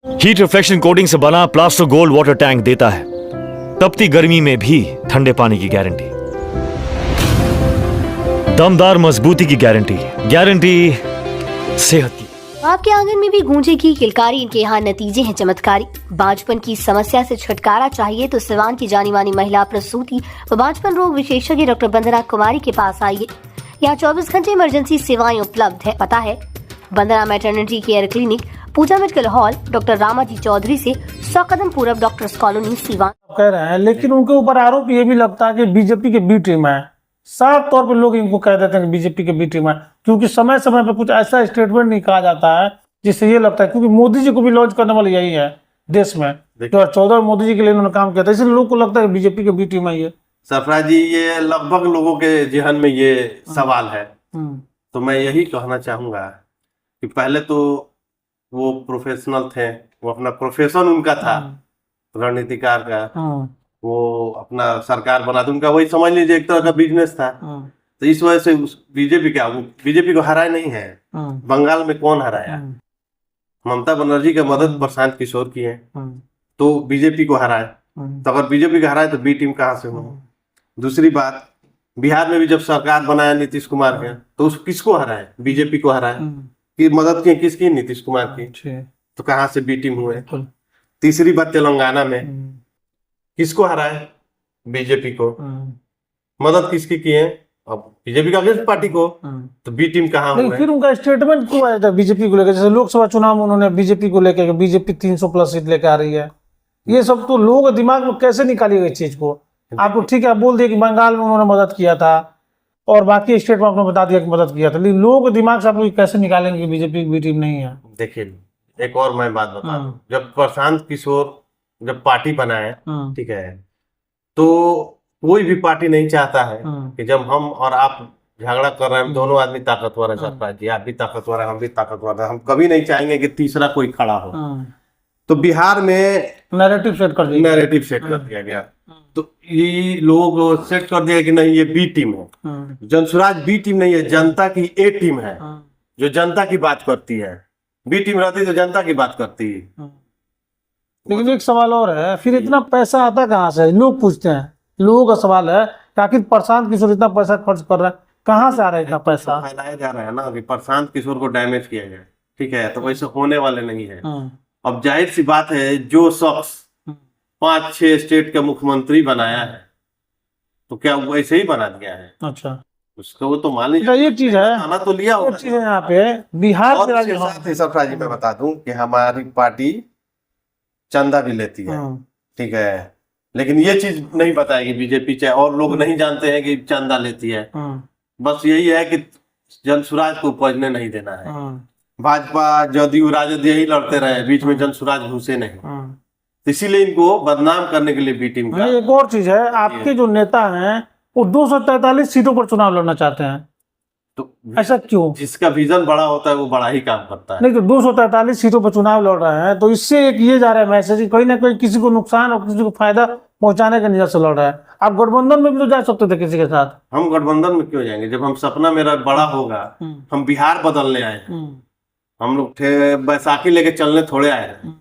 Heat reflection coating से बना plaster gold water tank देता है तपती गर्मी में भी ठंडे पानी की गारंटी, दमदार मजबूती की गारंटी, गारंटी सेहत की। आपके आंगन में भी गूंजेगी किलकारी, इनके यहाँ नतीजे हैं चमत्कारी। बांझपन की समस्या से छुटकारा चाहिए तो सिवान की जानी मानी महिला प्रसूति व बांझपन रोग विशेषज्ञ डॉक्टर वंदना कुमारी के पास आइए। यहाँ 24 घंटे इमरजेंसी सेवाएं उपलब्ध है। पता है Vandana maternity care clinic, Pooja medical hall, doctor Ramaji Chaudhary से 100 कदम पूरब डॉक्टर्स कॉलोनी सीवान। कह रहे हैं, लेकिन उनके ऊपर आरोप ये भी लगता है कि बीजेपी के बी टीम है। साफ तौर पे लोग इनको कह देते हैं कि बीजेपी के बी टीम है, क्योंकि समय समय पे कुछ ऐसा स्टेटमेंट नहीं कहा जाता है जिससे ये लगता है, क्योंकि मोदी जी को भी लॉन्च करने वाले यही है देश में। 2014 में मोदी जी के लिए उन्होंने काम किया था, इसलिए लोग को लगता है कि बीजेपी के बी टीम है ये। सरफराज जी, ये लगभग लोगों के जहन में ये सवाल है। तो मैं यही कहना चाहूंगा कि पहले तो वो प्रोफेशनल थे, वो अपना प्रोफेशन उनका था रणनीतिकार का, वो अपना सरकार बना उनका वही समझ लीजिए एक तरह का बिजनेस था। तो इस वजह से बीजेपी को हराया नहीं है। बंगाल में कौन हराया? ममता बनर्जी का मदद प्रशांत किशोर की है, तो बीजेपी को हराया। तो अगर बीजेपी को हराया तो बी टीम कहाँ से हो? दूसरी बात, बिहार में भी जब सरकार बनाया नीतीश कुमार के, तो उस किसको हराया? बीजेपी को हराया। कि मदद की किसकी? नीतीश कुमार की। तो कहाँ से बी टीम हुए? तीसरी बात, तेलंगाना में किसको हराया? बीजेपी को। मदद किसकी की है? अब बीजेपी का अगेंस्ट पार्टी को। तो बी टीम कहाँ हुए? फिर उनका स्टेटमेंट क्यों आया था बीजेपी को लेकर? जैसे लोकसभा चुनाव में उन्होंने बीजेपी को लेकर, बीजेपी 300+ सीट लेकर आ रही है, ये सब तो लोगों के दिमाग में कैसे निकालिएगा इस चीज को? आपको ठीक है, आप बोल दिए कि बंगाल में उन्होंने मदद किया था और बाकी स्टेट में आपने बता दिया कि मदद किया था, लेकिन लोगों के दिमाग से आप लोग कैसे निकालेंगे कि बीजेपी की बी टीम नहीं है? देखिए, एक और मैं बात बता दूं, जब प्रशांत किशोर जब पार्टी बनाए, ठीक है, तो कोई भी पार्टी नहीं चाहता है कि जब हम और आप झगड़ा कर रहे हैं, दोनों आदमी ताकतवर है, सरकार जी, आप भी ताकतवर है, हम भी ताकतवर है, हम कभी नहीं चाहेंगे कि तीसरा कोई खड़ा हो। तो बिहार में नैरेटिव सेट कर दिया गया। तो ये लोग सेट कर दिया कि नहीं, ये बी टीम है। जनसुराज बी टीम नहीं है, जनता की ए टीम है, जो जनता की बात करती है। बी टीम रहती तो जनता की बात करती है। लेकिन एक सवाल और है, फिर इतना पैसा आता कहाँ से? लोग पूछते हैं, लोगों का सवाल है कि आखिर प्रशांत किशोर इतना पैसा खर्च कर रहा है, कहाँ से आ रहा है इतना पैसा? फैलाया जा रहा है ना कि प्रशांत किशोर को डैमेज किया गया, ठीक है, तो वैसे होने वाले नहीं है। अब जाहिर सी बात है, जो शख्स 5-6 स्टेट का मुख्यमंत्री बनाया है, तो क्या वो ऐसे ही बना दिया है? अच्छा, उसको वो तो मान लीजिए। ये चीज है, आना तो लिया होगा। चीज है यहाँ पे बिहार के सरफराज जी, मैं बता दूं कि हमारी पार्टी चंदा भी लेती है, ठीक है, लेकिन ये चीज नहीं बताएगी बीजेपी, चाहे और लोग नहीं जानते हैं कि चंदा लेती है। बस यही है कि जनसुराज को उपजने नहीं देना है। भाजपा, जदयू, राजद यही लड़ते रहे, बीच में जनसुराज घुसे नहीं, इसीलिए इनको बदनाम करने के लिए बी टीम का। एक और चीज है, आपके जो नेता हैं वो 243 सीटों पर चुनाव लड़ना चाहते हैं, तो ऐसा क्यों? जिसका विजन बड़ा होता है वो बड़ा ही काम करता है। नहीं तो 243 सीटों पर चुनाव लड़ रहे हैं, तो इससे एक ये जा रहा है मैसेज, कहीं ना कहीं किसी को नुकसान और किसी को फायदा पहुंचाने के नियत से लड़ रहा है। आप गठबंधन में भी तो जा सकते थे किसी के साथ। हम गठबंधन में क्यों जाएंगे जब हम सपना मेरा बड़ा होगा? हम बिहार बदलने आए हैं, हम लोग बैसाखी लेके चलने थोड़े आए हैं।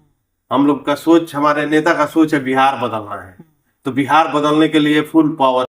हम लोग का सोच, हमारे नेता का सोच है बिहार बदलना है, तो बिहार बदलने के लिए फुल पावर